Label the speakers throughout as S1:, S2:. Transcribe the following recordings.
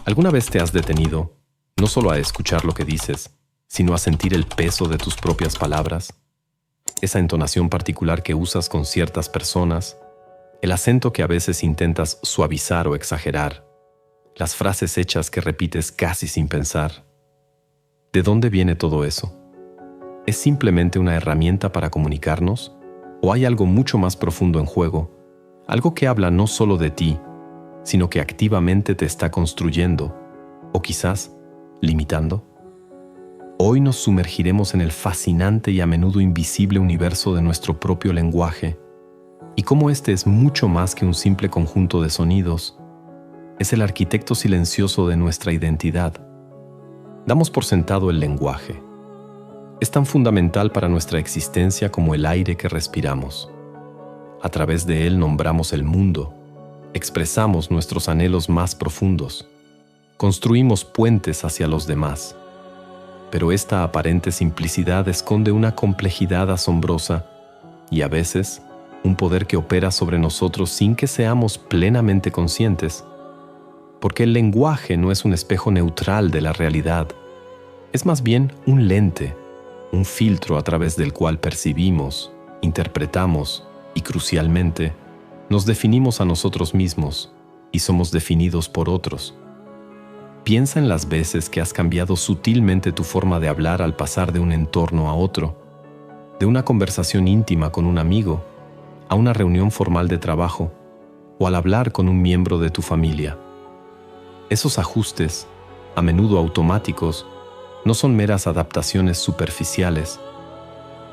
S1: ¿Alguna vez te has detenido, no solo a escuchar lo que dices, sino a sentir el peso de tus propias palabras? Esa entonación particular que usas con ciertas personas, el acento que a veces intentas suavizar o exagerar, las frases hechas que repites casi sin pensar. ¿De dónde viene todo eso? ¿Es simplemente una herramienta para comunicarnos? ¿O hay algo mucho más profundo en juego? Algo que habla no solo de ti, sino que activamente te está construyendo, o quizás limitando. Hoy nos sumergiremos en el fascinante y a menudo invisible universo de nuestro propio lenguaje, y cómo este es mucho más que un simple conjunto de sonidos. Es el arquitecto silencioso de nuestra identidad. Damos por sentado el lenguaje. Es tan fundamental para nuestra existencia como el aire que respiramos. A través de él nombramos el mundo, expresamos nuestros anhelos más profundos, construimos puentes hacia los demás. Pero esta aparente simplicidad esconde una complejidad asombrosa y a veces un poder que opera sobre nosotros sin que seamos plenamente conscientes. Porque el lenguaje no es un espejo neutral de la realidad, es más bien un lente, un filtro a través del cual percibimos, interpretamos y, crucialmente, nos definimos a nosotros mismos y somos definidos por otros. Piensa en las veces que has cambiado sutilmente tu forma de hablar al pasar de un entorno a otro, de una conversación íntima con un amigo a una reunión formal de trabajo o al hablar con un miembro de tu familia. Esos ajustes, a menudo automáticos, no son meras adaptaciones superficiales.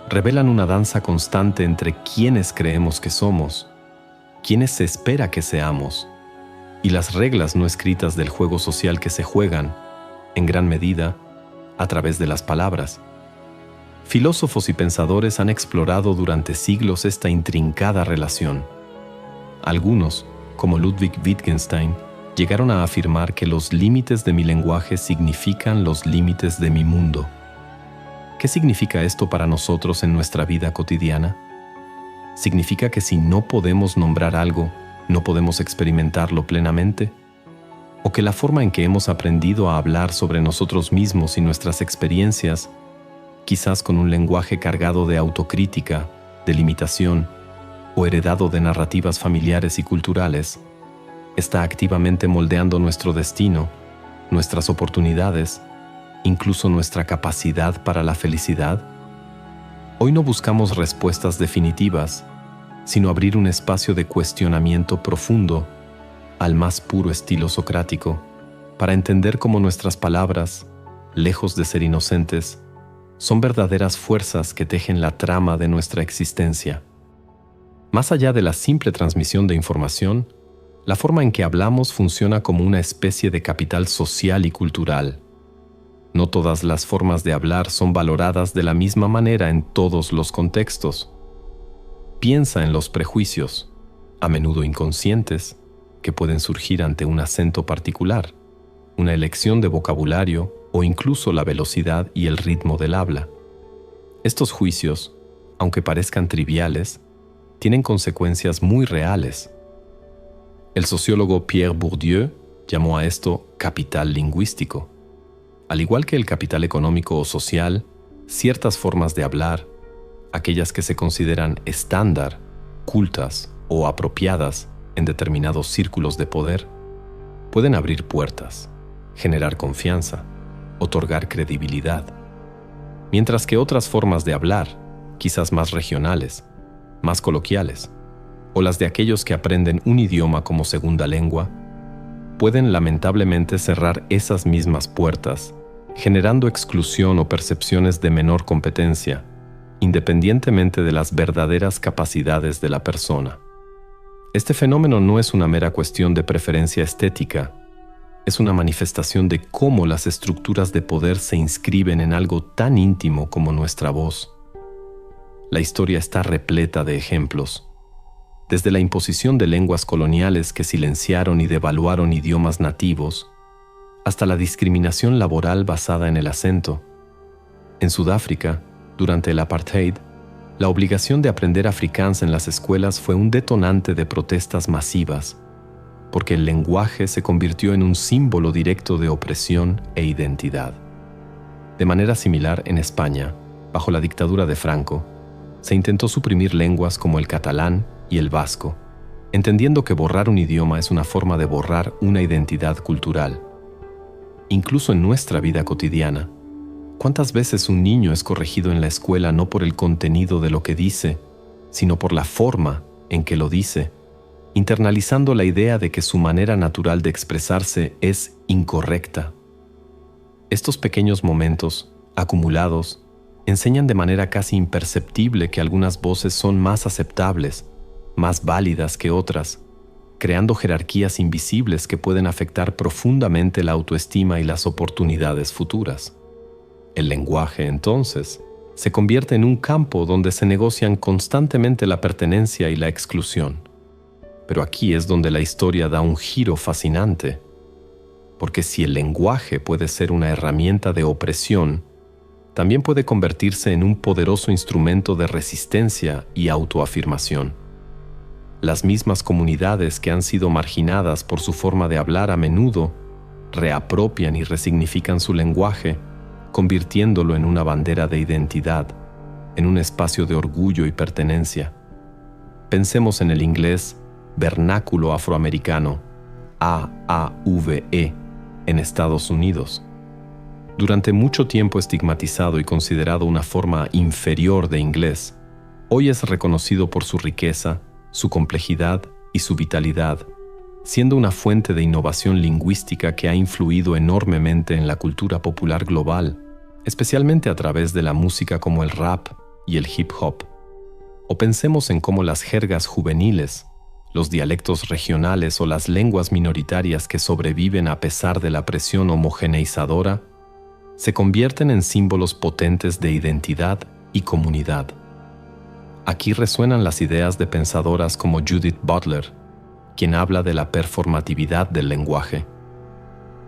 S1: Revelan una danza constante entre quienes creemos que somos, quienes se espera que seamos, y las reglas no escritas del juego social que se juegan, en gran medida, a través de las palabras. Filósofos y pensadores han explorado durante siglos esta intrincada relación. Algunos, como Ludwig Wittgenstein, llegaron a afirmar que los límites de mi lenguaje significan los límites de mi mundo. ¿Qué significa esto para nosotros en nuestra vida cotidiana? ¿Significa que si no podemos nombrar algo, no podemos experimentarlo plenamente? ¿O que la forma en que hemos aprendido a hablar sobre nosotros mismos y nuestras experiencias, quizás con un lenguaje cargado de autocrítica, de limitación, o heredado de narrativas familiares y culturales, está activamente moldeando nuestro destino, nuestras oportunidades, incluso nuestra capacidad para la felicidad? Hoy no buscamos respuestas definitivas, sino abrir un espacio de cuestionamiento profundo, al más puro estilo socrático, para entender cómo nuestras palabras, lejos de ser inocentes, son verdaderas fuerzas que tejen la trama de nuestra existencia. Más allá de la simple transmisión de información, la forma en que hablamos funciona como una especie de capital social y cultural. No todas las formas de hablar son valoradas de la misma manera en todos los contextos. Piensa en los prejuicios, a menudo inconscientes, que pueden surgir ante un acento particular, una elección de vocabulario o incluso la velocidad y el ritmo del habla. Estos juicios, aunque parezcan triviales, tienen consecuencias muy reales. El sociólogo Pierre Bourdieu llamó a esto capital lingüístico. Al igual que el capital económico o social, ciertas formas de hablar, aquellas que se consideran estándar, cultas o apropiadas en determinados círculos de poder, pueden abrir puertas, generar confianza, otorgar credibilidad, mientras que otras formas de hablar, quizás más regionales, más coloquiales, o las de aquellos que aprenden un idioma como segunda lengua, pueden lamentablemente cerrar esas mismas puertas, generando exclusión o percepciones de menor competencia, independientemente de las verdaderas capacidades de la persona. Este fenómeno no es una mera cuestión de preferencia estética, es una manifestación de cómo las estructuras de poder se inscriben en algo tan íntimo como nuestra voz. La historia está repleta de ejemplos. Desde la imposición de lenguas coloniales que silenciaron y devaluaron idiomas nativos, hasta la discriminación laboral basada en el acento. En Sudáfrica, durante el apartheid, la obligación de aprender afrikáans en las escuelas fue un detonante de protestas masivas, porque el lenguaje se convirtió en un símbolo directo de opresión e identidad. De manera similar, en España, bajo la dictadura de Franco, se intentó suprimir lenguas como el catalán y el vasco, entendiendo que borrar un idioma es una forma de borrar una identidad cultural. Incluso en nuestra vida cotidiana, ¿cuántas veces un niño es corregido en la escuela no por el contenido de lo que dice, sino por la forma en que lo dice, internalizando la idea de que su manera natural de expresarse es incorrecta? Estos pequeños momentos, acumulados, enseñan de manera casi imperceptible que algunas voces son más aceptables, más válidas que otras, creando jerarquías invisibles que pueden afectar profundamente la autoestima y las oportunidades futuras. El lenguaje, entonces, se convierte en un campo donde se negocian constantemente la pertenencia y la exclusión. Pero aquí es donde la historia da un giro fascinante, porque si el lenguaje puede ser una herramienta de opresión, también puede convertirse en un poderoso instrumento de resistencia y autoafirmación. Las mismas comunidades que han sido marginadas por su forma de hablar a menudo reapropian y resignifican su lenguaje, convirtiéndolo en una bandera de identidad, en un espacio de orgullo y pertenencia. Pensemos en el inglés vernáculo afroamericano, AAVE, en Estados Unidos. Durante mucho tiempo estigmatizado y considerado una forma inferior de inglés, hoy es reconocido por su riqueza, su complejidad y su vitalidad, siendo una fuente de innovación lingüística que ha influido enormemente en la cultura popular global, especialmente a través de la música como el rap y el hip hop. O pensemos en cómo las jergas juveniles, los dialectos regionales o las lenguas minoritarias que sobreviven a pesar de la presión homogeneizadora, se convierten en símbolos potentes de identidad y comunidad. Aquí resuenan las ideas de pensadoras como Judith Butler, quien habla de la performatividad del lenguaje.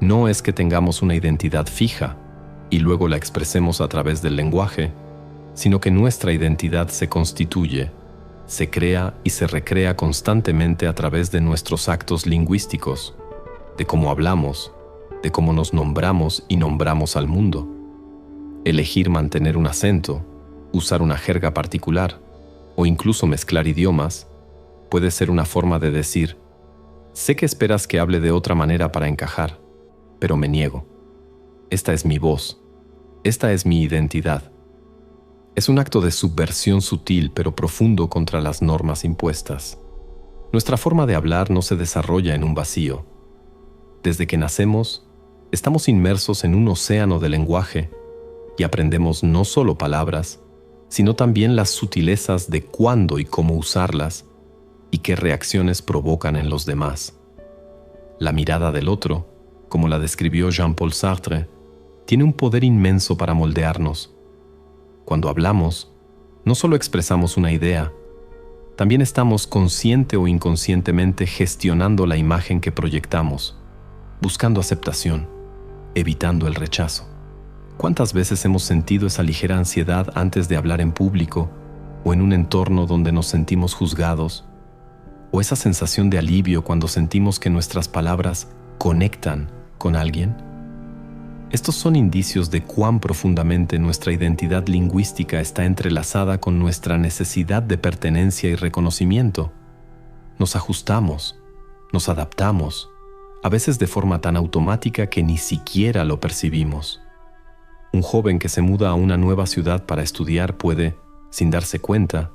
S1: No es que tengamos una identidad fija y luego la expresemos a través del lenguaje, sino que nuestra identidad se constituye, se crea y se recrea constantemente a través de nuestros actos lingüísticos, de cómo hablamos, de cómo nos nombramos y nombramos al mundo. Elegir mantener un acento, usar una jerga particular, o incluso mezclar idiomas, puede ser una forma de decir: sé que esperas que hable de otra manera para encajar, pero me niego. Esta es mi voz, esta es mi identidad. Es un acto de subversión sutil pero profundo contra las normas impuestas. Nuestra forma de hablar no se desarrolla en un vacío. Desde que nacemos, estamos inmersos en un océano de lenguaje y aprendemos no solo palabras, sino también las sutilezas de cuándo y cómo usarlas y qué reacciones provocan en los demás. La mirada del otro, como la describió Jean-Paul Sartre, tiene un poder inmenso para moldearnos. Cuando hablamos, no solo expresamos una idea, también estamos consciente o inconscientemente gestionando la imagen que proyectamos, buscando aceptación, evitando el rechazo. ¿Cuántas veces hemos sentido esa ligera ansiedad antes de hablar en público o en un entorno donde nos sentimos juzgados? ¿O esa sensación de alivio cuando sentimos que nuestras palabras conectan con alguien? Estos son indicios de cuán profundamente nuestra identidad lingüística está entrelazada con nuestra necesidad de pertenencia y reconocimiento. Nos ajustamos, nos adaptamos, a veces de forma tan automática que ni siquiera lo percibimos. Un joven que se muda a una nueva ciudad para estudiar puede, sin darse cuenta,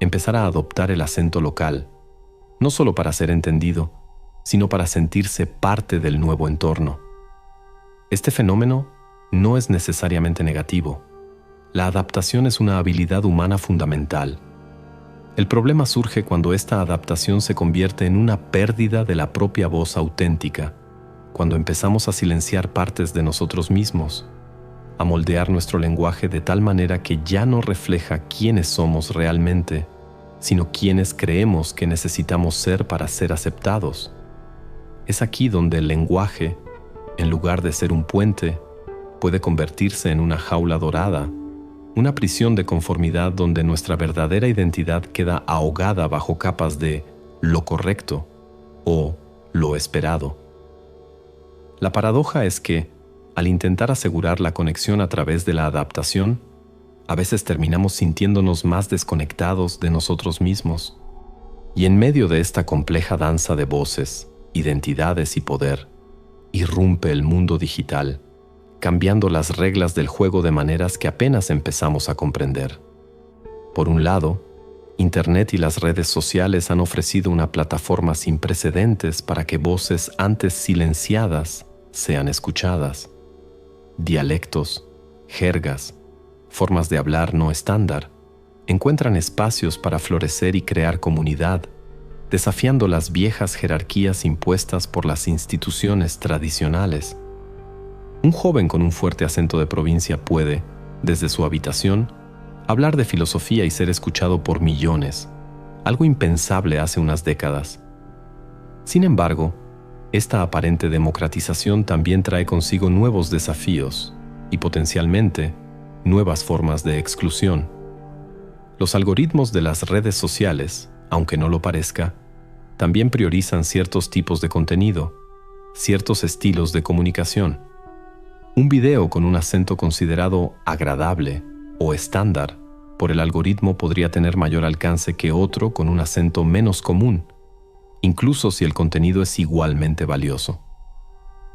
S1: empezar a adoptar el acento local, no solo para ser entendido, sino para sentirse parte del nuevo entorno. Este fenómeno no es necesariamente negativo. La adaptación es una habilidad humana fundamental. El problema surge cuando esta adaptación se convierte en una pérdida de la propia voz auténtica, cuando empezamos a silenciar partes de nosotros mismos, a moldear nuestro lenguaje de tal manera que ya no refleja quiénes somos realmente, sino quiénes creemos que necesitamos ser para ser aceptados. Es aquí donde el lenguaje, en lugar de ser un puente, puede convertirse en una jaula dorada, una prisión de conformidad donde nuestra verdadera identidad queda ahogada bajo capas de lo correcto o lo esperado. La paradoja es que, al intentar asegurar la conexión a través de la adaptación, a veces terminamos sintiéndonos más desconectados de nosotros mismos. Y en medio de esta compleja danza de voces, identidades y poder, irrumpe el mundo digital, cambiando las reglas del juego de maneras que apenas empezamos a comprender. Por un lado, Internet y las redes sociales han ofrecido una plataforma sin precedentes para que voces antes silenciadas sean escuchadas. Dialectos, jergas, formas de hablar no estándar, encuentran espacios para florecer y crear comunidad, desafiando las viejas jerarquías impuestas por las instituciones tradicionales. Un joven con un fuerte acento de provincia puede, desde su habitación, hablar de filosofía y ser escuchado por millones, algo impensable hace unas décadas. Sin embargo, esta aparente democratización también trae consigo nuevos desafíos y potencialmente nuevas formas de exclusión. Los algoritmos de las redes sociales, aunque no lo parezca, también priorizan ciertos tipos de contenido, ciertos estilos de comunicación. Un video con un acento considerado agradable o estándar por el algoritmo podría tener mayor alcance que otro con un acento menos común, incluso si el contenido es igualmente valioso.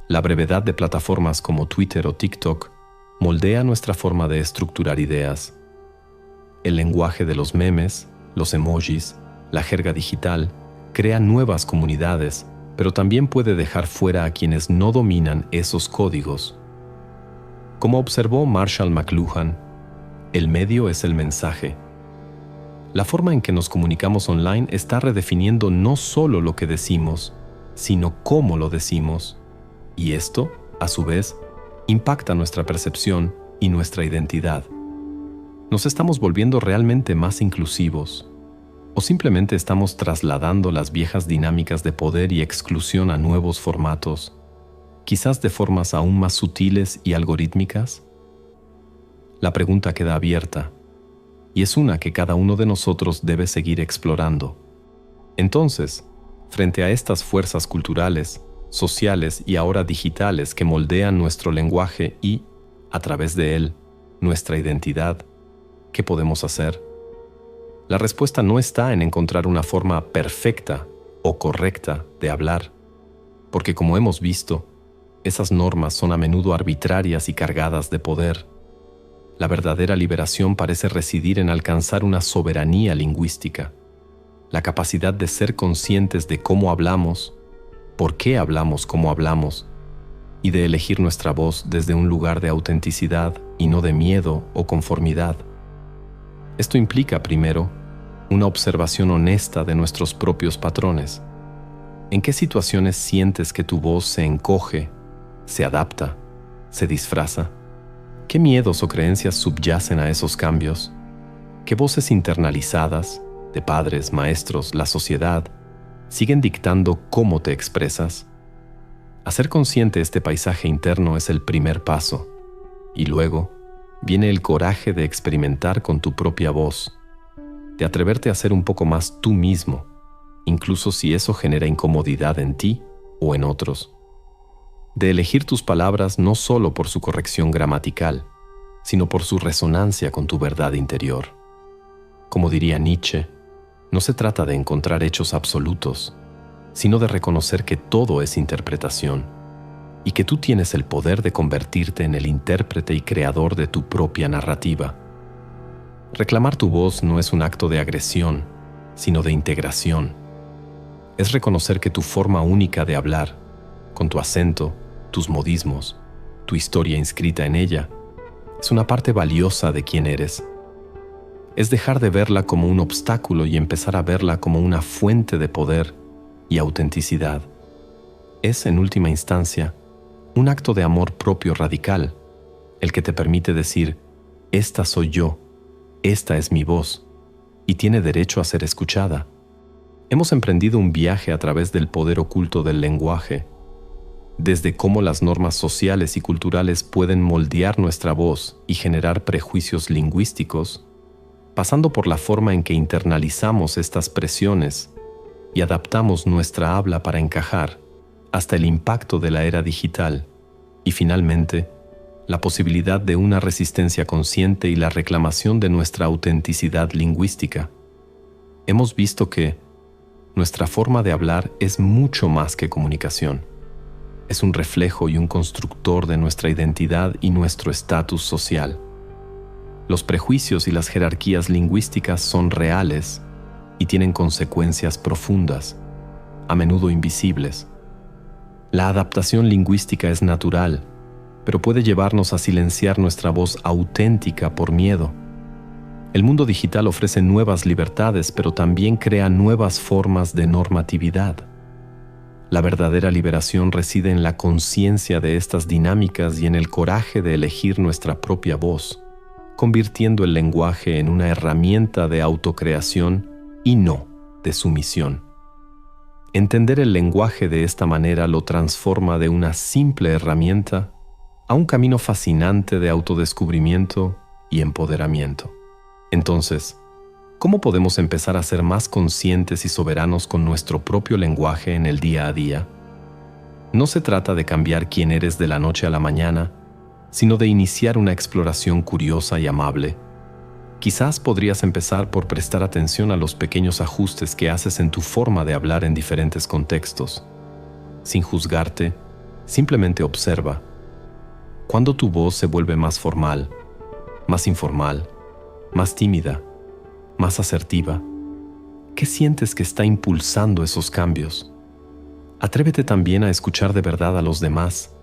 S1: La brevedad de plataformas como Twitter o TikTok moldea nuestra forma de estructurar ideas. El lenguaje de los memes, los emojis, la jerga digital, crea nuevas comunidades, pero también puede dejar fuera a quienes no dominan esos códigos. Como observó Marshall McLuhan, el medio es el mensaje. La forma en que nos comunicamos online está redefiniendo no solo lo que decimos, sino cómo lo decimos. Y esto, a su vez, impacta nuestra percepción y nuestra identidad. ¿Nos estamos volviendo realmente más inclusivos? ¿O simplemente estamos trasladando las viejas dinámicas de poder y exclusión a nuevos formatos, quizás de formas aún más sutiles y algorítmicas? La pregunta queda abierta, y es una que cada uno de nosotros debe seguir explorando. Entonces, frente a estas fuerzas culturales, sociales y ahora digitales que moldean nuestro lenguaje y, a través de él, nuestra identidad, ¿qué podemos hacer? La respuesta no está en encontrar una forma perfecta o correcta de hablar, porque como hemos visto, esas normas son a menudo arbitrarias y cargadas de poder. La verdadera liberación parece residir en alcanzar una soberanía lingüística, la capacidad de ser conscientes de cómo hablamos, por qué hablamos como hablamos, y de elegir nuestra voz desde un lugar de autenticidad y no de miedo o conformidad. Esto implica, primero, una observación honesta de nuestros propios patrones. ¿En qué situaciones sientes que tu voz se encoge, se adapta, se disfraza? ¿Qué miedos o creencias subyacen a esos cambios? ¿Qué voces internalizadas, de padres, maestros, la sociedad, siguen dictando cómo te expresas? Hacer consciente este paisaje interno es el primer paso, y luego viene el coraje de experimentar con tu propia voz, de atreverte a ser un poco más tú mismo, incluso si eso genera incomodidad en ti o en otros. De elegir tus palabras no solo por su corrección gramatical, sino por su resonancia con tu verdad interior. Como diría Nietzsche, no se trata de encontrar hechos absolutos, sino de reconocer que todo es interpretación y que tú tienes el poder de convertirte en el intérprete y creador de tu propia narrativa. Reclamar tu voz no es un acto de agresión, sino de integración. Es reconocer que tu forma única de hablar, con tu acento, tus modismos, tu historia inscrita en ella, es una parte valiosa de quién eres. Es dejar de verla como un obstáculo y empezar a verla como una fuente de poder y autenticidad. Es, en última instancia, un acto de amor propio radical, el que te permite decir, esta soy yo, esta es mi voz, y tiene derecho a ser escuchada. Hemos emprendido un viaje a través del poder oculto del lenguaje, desde cómo las normas sociales y culturales pueden moldear nuestra voz y generar prejuicios lingüísticos, pasando por la forma en que internalizamos estas presiones y adaptamos nuestra habla para encajar, hasta el impacto de la era digital y finalmente, la posibilidad de una resistencia consciente y la reclamación de nuestra autenticidad lingüística, hemos visto que nuestra forma de hablar es mucho más que comunicación. Es un reflejo y un constructor de nuestra identidad y nuestro estatus social. Los prejuicios y las jerarquías lingüísticas son reales y tienen consecuencias profundas, a menudo invisibles. La adaptación lingüística es natural, pero puede llevarnos a silenciar nuestra voz auténtica por miedo. El mundo digital ofrece nuevas libertades, pero también crea nuevas formas de normatividad. La verdadera liberación reside en la conciencia de estas dinámicas y en el coraje de elegir nuestra propia voz, convirtiendo el lenguaje en una herramienta de autocreación y no de sumisión. Entender el lenguaje de esta manera lo transforma de una simple herramienta a un camino fascinante de autodescubrimiento y empoderamiento. Entonces, ¿cómo podemos empezar a ser más conscientes y soberanos con nuestro propio lenguaje en el día a día? No se trata de cambiar quién eres de la noche a la mañana, sino de iniciar una exploración curiosa y amable. Quizás podrías empezar por prestar atención a los pequeños ajustes que haces en tu forma de hablar en diferentes contextos. Sin juzgarte, simplemente observa. ¿Cuándo tu voz se vuelve más formal, más informal, más tímida, más asertiva? ¿Qué sientes que está impulsando esos cambios? Atrévete también a escuchar de verdad a los demás,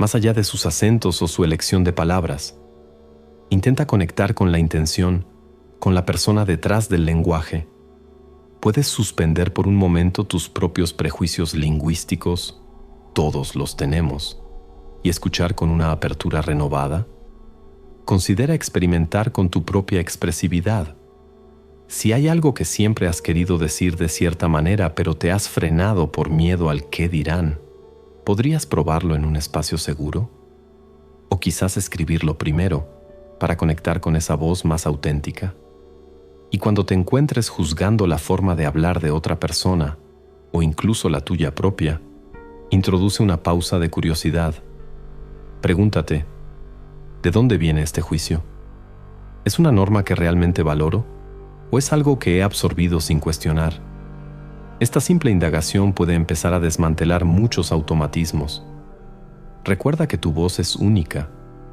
S1: más allá de sus acentos o su elección de palabras. Intenta conectar con la intención, con la persona detrás del lenguaje. ¿Puedes suspender por un momento tus propios prejuicios lingüísticos? Todos los tenemos. ¿Y escuchar con una apertura renovada? Considera experimentar con tu propia expresividad. Si hay algo que siempre has querido decir de cierta manera, pero te has frenado por miedo al qué dirán, ¿podrías probarlo en un espacio seguro? O quizás escribirlo primero, para conectar con esa voz más auténtica. Y cuando te encuentres juzgando la forma de hablar de otra persona, o incluso la tuya propia, introduce una pausa de curiosidad. Pregúntate, ¿de dónde viene este juicio? ¿Es una norma que realmente valoro? ¿O es algo que he absorbido sin cuestionar? Esta simple indagación puede empezar a desmantelar muchos automatismos. Recuerda que tu voz es única,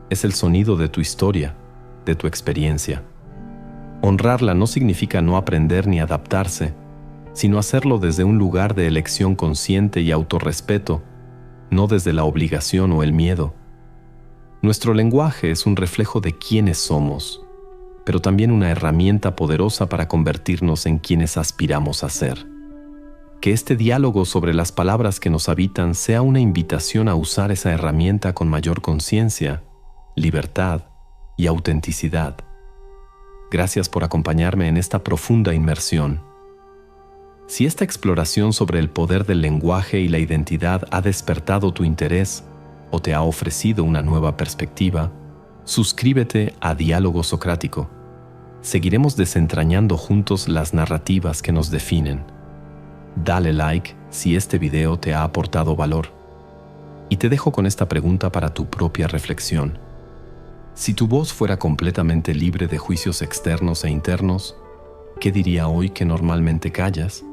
S1: es el sonido de tu historia, de tu experiencia. Honrarla no significa no aprender ni adaptarse, sino hacerlo desde un lugar de elección consciente y autorrespeto, no desde la obligación o el miedo. Nuestro lenguaje es un reflejo de quiénes somos, pero también una herramienta poderosa para convertirnos en quienes aspiramos a ser. Que este diálogo sobre las palabras que nos habitan sea una invitación a usar esa herramienta con mayor conciencia, libertad y autenticidad. Gracias por acompañarme en esta profunda inmersión. Si esta exploración sobre el poder del lenguaje y la identidad ha despertado tu interés o te ha ofrecido una nueva perspectiva, suscríbete a Diálogo Socrático. Seguiremos desentrañando juntos las narrativas que nos definen. Dale like si este video te ha aportado valor. Y te dejo con esta pregunta para tu propia reflexión. Si tu voz fuera completamente libre de juicios externos e internos, ¿qué diría hoy que normalmente callas?